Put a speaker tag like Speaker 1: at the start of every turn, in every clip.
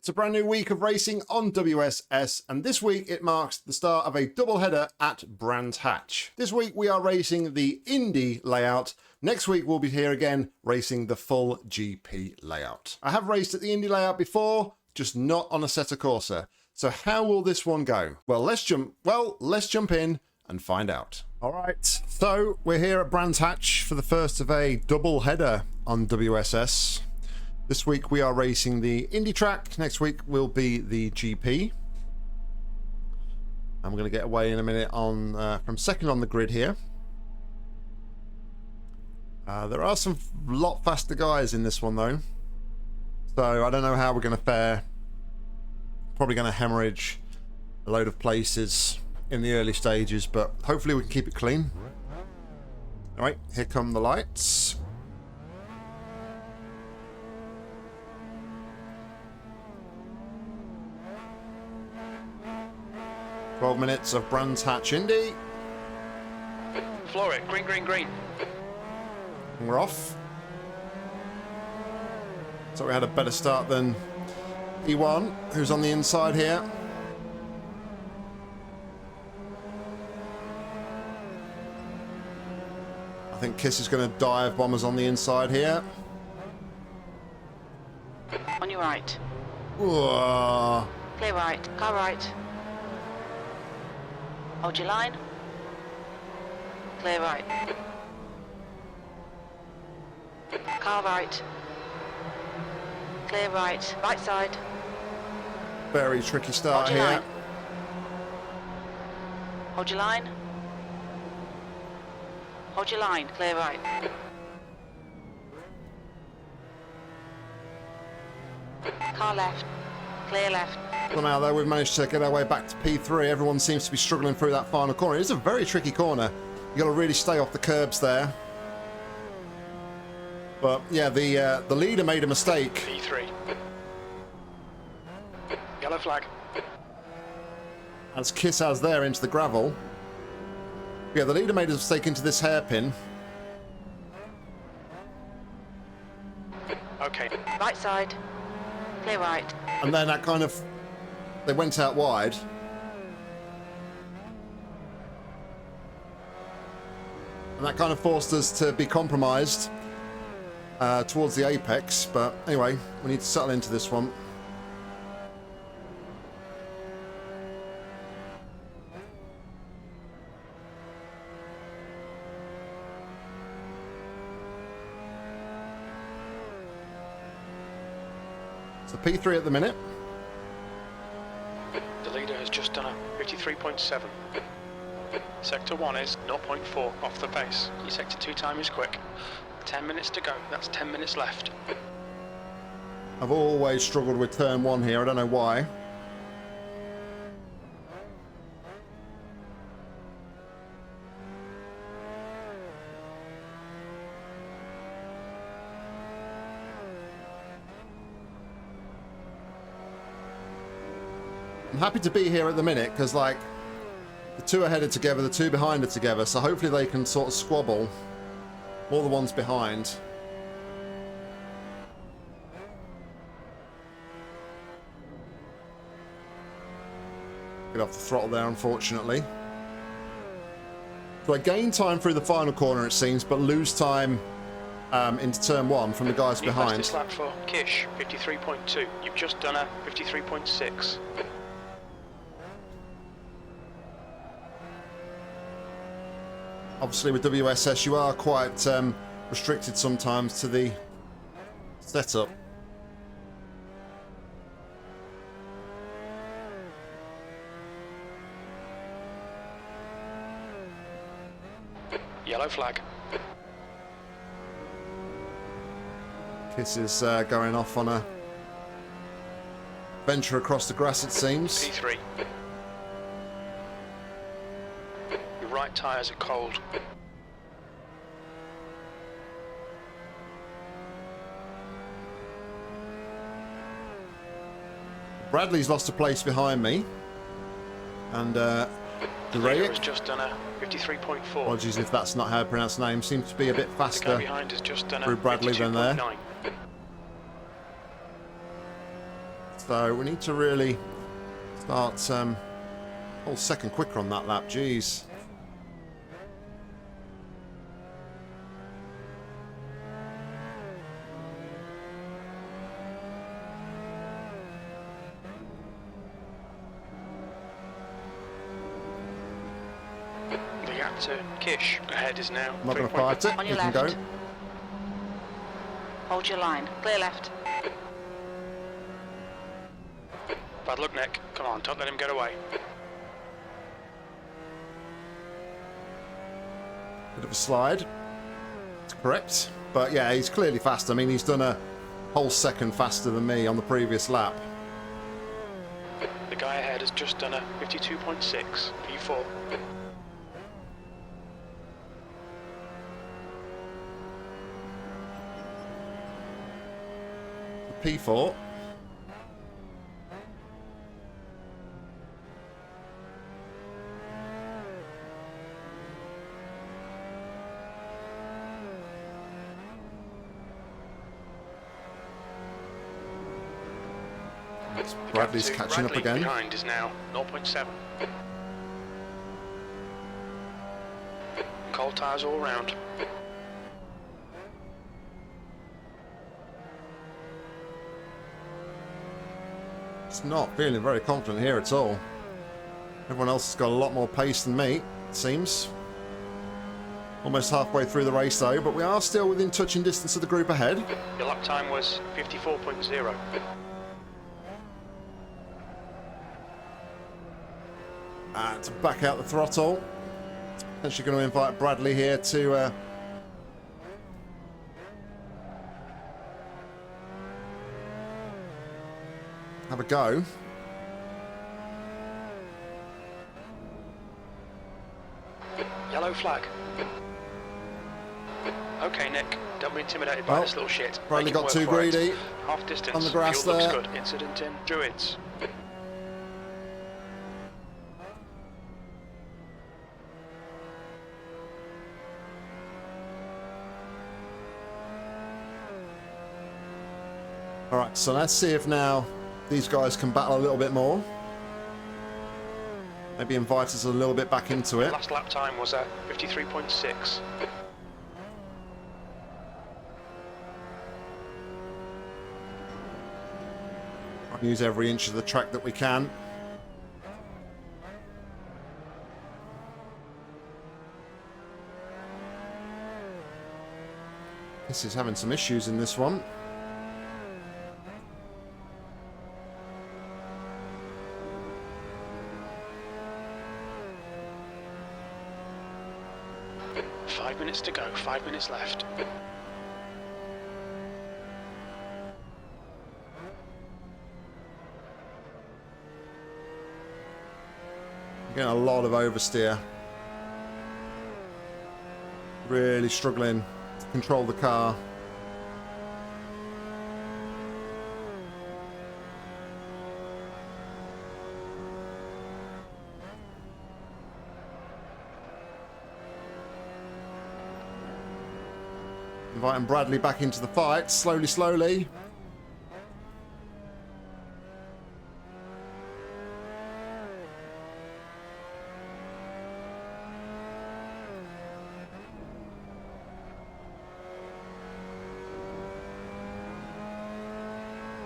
Speaker 1: It's a brand new week of racing on WSS, and this week it marks the start of a double-header at Brands Hatch. This week we are racing the Indy layout. Next week we'll be here again racing the full GP layout. I have raced at the Indy layout before, just not on Assetto Corsa. So how will this one go? Well, let's jump in and find out. All right, so we're here at Brands Hatch for the first of a double-header on WSS. This week we are racing the Indy track. Next week will be the GP. I'm going to get away in a minute on from second on the grid here. There are some lot faster guys in this one though, so I don't know how we're going to fare. Probably going to hemorrhage a load of places in the early stages, but hopefully we can keep it clean. All right, here come the lights. "12 minutes of Brands Hatch Indy."
Speaker 2: Floor it, green, green, green.
Speaker 1: And we're off. So we had a better start than E1, who's on the inside here. I think Kiss is going to dive bombers on the inside here.
Speaker 3: On your right.
Speaker 1: Whoa.
Speaker 3: Clear right. Car right. Hold your line. Clear right. Car right. Clear right. Right side.
Speaker 1: Very tricky start
Speaker 3: Hold your
Speaker 1: here.
Speaker 3: line. Hold your line. Hold your line. Clear right. Car left. Clear left.
Speaker 1: Somehow though we've managed to get our way back to P3. Everyone seems to be struggling through that final corner. It's a very tricky corner. You got to really stay off the curbs there. But yeah, the leader made a mistake.
Speaker 2: P3. Yellow flag.
Speaker 1: As Kiss has there into the gravel. Yeah, the leader made a mistake into this hairpin.
Speaker 2: Okay.
Speaker 3: Right side. Clear right.
Speaker 1: And then that kind of, they went out wide. And that kind of forced us to be compromised towards the apex. But anyway, we need to settle into this one. So P3 at the minute.
Speaker 2: The leader has just done a 53.7. Sector 1 is 0.4 off the pace. Your sector 2 time is quick. 10 minutes to go. That's 10 minutes left.
Speaker 1: I've always struggled with turn 1 here. I don't know why. I'm happy to be here at the minute because, like, the two are headed together, the two behind are together, so hopefully they can sort of squabble. All the ones behind. Get off the throttle there, unfortunately. So I gain time through the final corner, it seems, but lose time into turn 1 from the guys behind.
Speaker 2: Fastest lap for Kish, 53.2. You've just done a 53.6.
Speaker 1: Obviously with WSS you are quite restricted sometimes to the setup.
Speaker 2: Yellow flag.
Speaker 1: Kiss is going off on a venture across the grass, it seems.
Speaker 2: P3. Your right tyres are cold.
Speaker 1: Bradley's lost a place behind me. And
Speaker 2: The leader has
Speaker 1: Duraic,
Speaker 2: just done a 53.4.
Speaker 1: apologies if that's not how to pronounce the name, seems to be a bit
Speaker 2: The guy
Speaker 1: faster
Speaker 2: behind has just done a
Speaker 1: through Bradley than there.
Speaker 2: 52.9.
Speaker 1: So we need to really start a whole second quicker on that lap. Jeez.
Speaker 2: The gap to Kish ahead is now.
Speaker 1: I'm not going to fight it.
Speaker 3: On
Speaker 1: You
Speaker 3: your
Speaker 1: can go.
Speaker 3: left. Hold your line. Clear left.
Speaker 2: Bad luck, Nick. Come on, don't let him get away.
Speaker 1: Bit of a slide. That's correct. But yeah, he's clearly faster. I mean, he's done a whole second faster than me on the previous lap.
Speaker 2: The guy ahead has just done a 52.6 P4.
Speaker 1: P4. Bradley's catching up again.
Speaker 2: Behind is now 0.7. Cold tyres all round.
Speaker 1: It's not feeling very confident here at all. Everyone else has got a lot more pace than me, it seems. Almost halfway through the race though, but we are still within touching distance of the group ahead.
Speaker 2: Your lap time was 54.0.
Speaker 1: To back out the throttle. Potentially going to invite Bradley here to have a go.
Speaker 2: Yellow flag. Okay, Nick, don't be intimidated by this little shit.
Speaker 1: Bradley
Speaker 2: Make him
Speaker 1: got
Speaker 2: work
Speaker 1: too
Speaker 2: for it.
Speaker 1: greedy.
Speaker 2: Half distance.
Speaker 1: On the grass
Speaker 2: Fuel
Speaker 1: there.
Speaker 2: looks good. Incident in Druids.
Speaker 1: Alright, so let's see if now these guys can battle a little bit more. Maybe invite us a little bit back into it.
Speaker 2: Last lap time was at 53.6.
Speaker 1: Use every inch of the track that we can. This is having some issues in this one.
Speaker 2: Five minutes to go, 5 minutes left.
Speaker 1: Getting a lot of oversteer. Really struggling to control the car. Inviting Bradley back into the fight, slowly, slowly.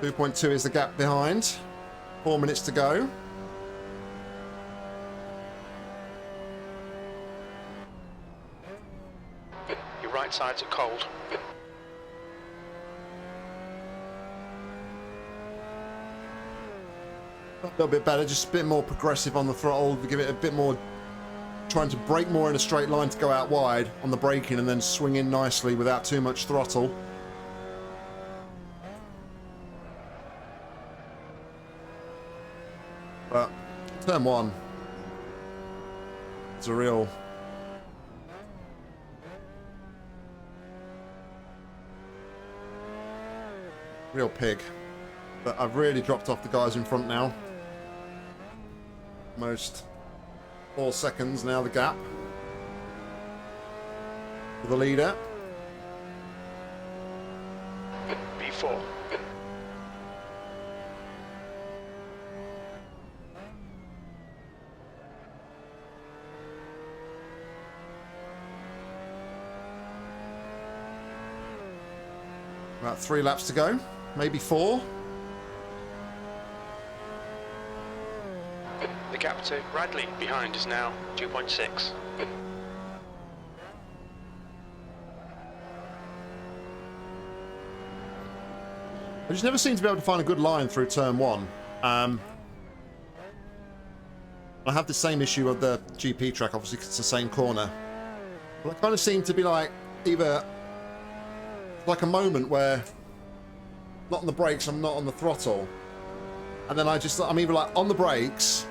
Speaker 1: .2 is the gap behind. 4 minutes to go.
Speaker 2: Your right sides are cold.
Speaker 1: A little bit better, just a bit more progressive on the throttle, to give it a bit more, trying to brake more in a straight line to go out wide on the braking and then swing in nicely without too much throttle. But turn one, it's a real pig. But I've really dropped off the guys in front now. Almost 4 seconds now, the gap for the leader.
Speaker 2: B4.
Speaker 1: About 3 laps to go, maybe 4.
Speaker 2: The gap to Bradley behind is now 2.6.
Speaker 1: I just never seem to be able to find a good line through turn 1. I have the same issue with the GP track, obviously, because it's the same corner. But I kind of seem to be like, either like a moment where not on the brakes, I'm not on the throttle. And then I'm either like on the brakes,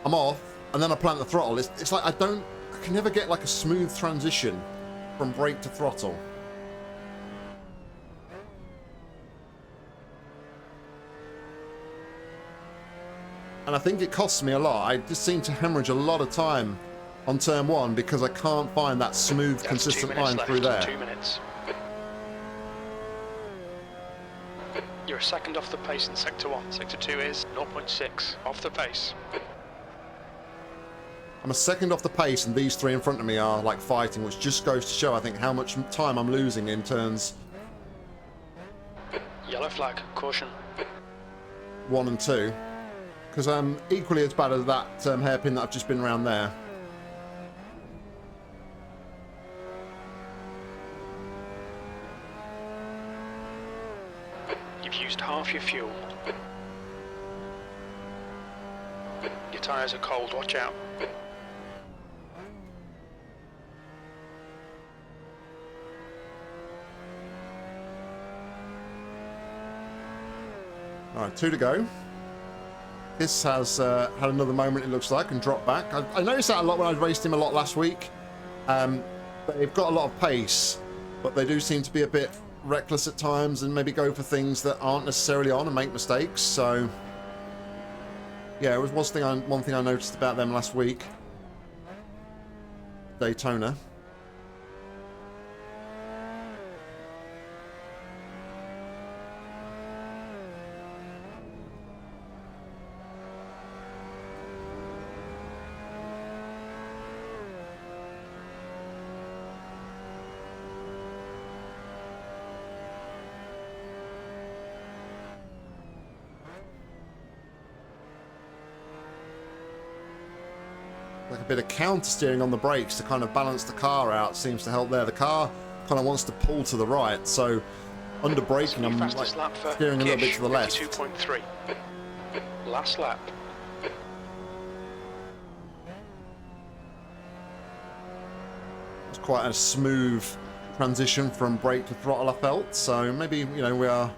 Speaker 1: I'm off, and then I plant the throttle. It's like I can never get like a smooth transition from brake to throttle. And I think it costs me a lot. I just seem to hemorrhage a lot of time on turn 1 because I can't find that smooth, consistent line through there.
Speaker 2: 2 minutes. You're a second off the pace in Sector 1. Sector 2 is 0.6 off the pace.
Speaker 1: I'm a second off the pace, and these 3 in front of me are like fighting, which just goes to show, I think, how much time I'm losing in turns
Speaker 2: Yellow flag, caution.
Speaker 1: 1 and 2. Because I'm equally as bad as that hairpin that I've just been around there.
Speaker 2: You've used half your fuel. Your tyres are cold, watch out.
Speaker 1: Alright, 2 to go. This has had another moment, it looks like, and dropped back. I noticed that a lot when I raced him a lot last week. They've got a lot of pace, but they do seem to be a bit reckless at times and maybe go for things that aren't necessarily on and make mistakes. So, yeah, it was one thing I noticed about them last week. Daytona. Like a bit of counter steering on the brakes to kind of balance the car out seems to help there. The car kind of wants to pull to the right, so under braking I'm like steering a little bit to the left.
Speaker 2: 2.3. Last lap.
Speaker 1: It's quite a smooth transition from brake to throttle, I felt, so maybe, you know, we are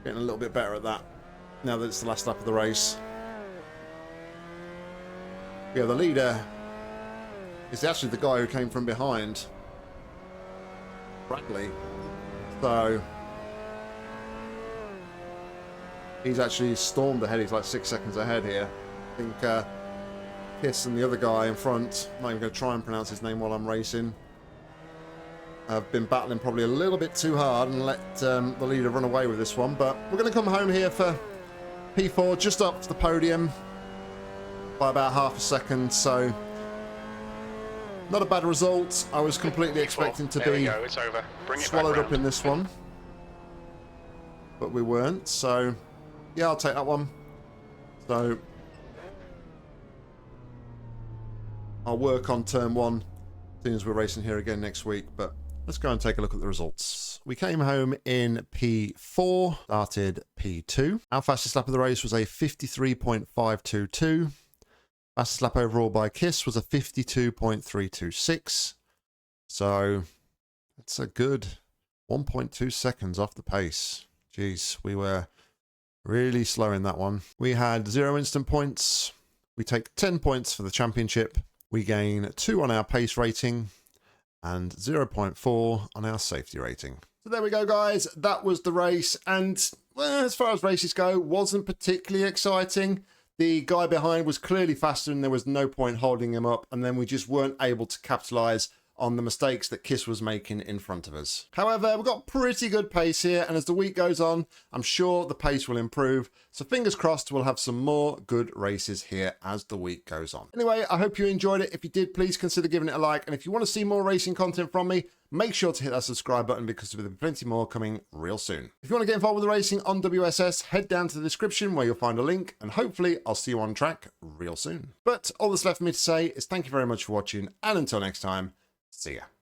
Speaker 1: getting a little bit better at that now that it's the last lap of the race. Yeah, the leader is actually the guy who came from behind, Bradley. So he's actually stormed ahead. He's like 6 seconds ahead here. I think Kiss and the other guy in front, I'm not even going to try and pronounce his name while I'm racing, have been battling probably a little bit too hard and let the leader run away with this one. But we're going to come home here for P4, just up to the podium by about half a second, so not a bad result. I was completely expecting to be swallowed up in this one, but we weren't, so yeah, I'll take that one. So I'll work on turn 1 as soon as we're racing here again next week, but let's go and take a look at the results. We came home in P4, started P2. Our fastest lap of the race was a 53.522. Fastest lap overall by Kiss was a 52.326. So that's a good 1.2 seconds off the pace. Jeez, we were really slow in that one. We had 0 instant points. We take 10 points for the championship. We gain 2 on our pace rating and 0.4 on our safety rating. So there we go, guys. That was the race. And well, as far as races go, wasn't particularly exciting. The guy behind was clearly faster and there was no point holding him up. And then we just weren't able to capitalise on the mistakes that Kiss was making in front of us. However, we've got pretty good pace here, and as the week goes on, I'm sure the pace will improve. So fingers crossed we'll have some more good races here as the week goes on. Anyway, I hope you enjoyed it. If you did, please consider giving it a like. And if you want to see more racing content from me, make sure to hit that subscribe button because there'll be plenty more coming real soon. If you want to get involved with the racing on WSS, head down to the description where you'll find a link, and hopefully I'll see you on track real soon. But all that's left for me to say is thank you very much for watching, and until next time, see ya.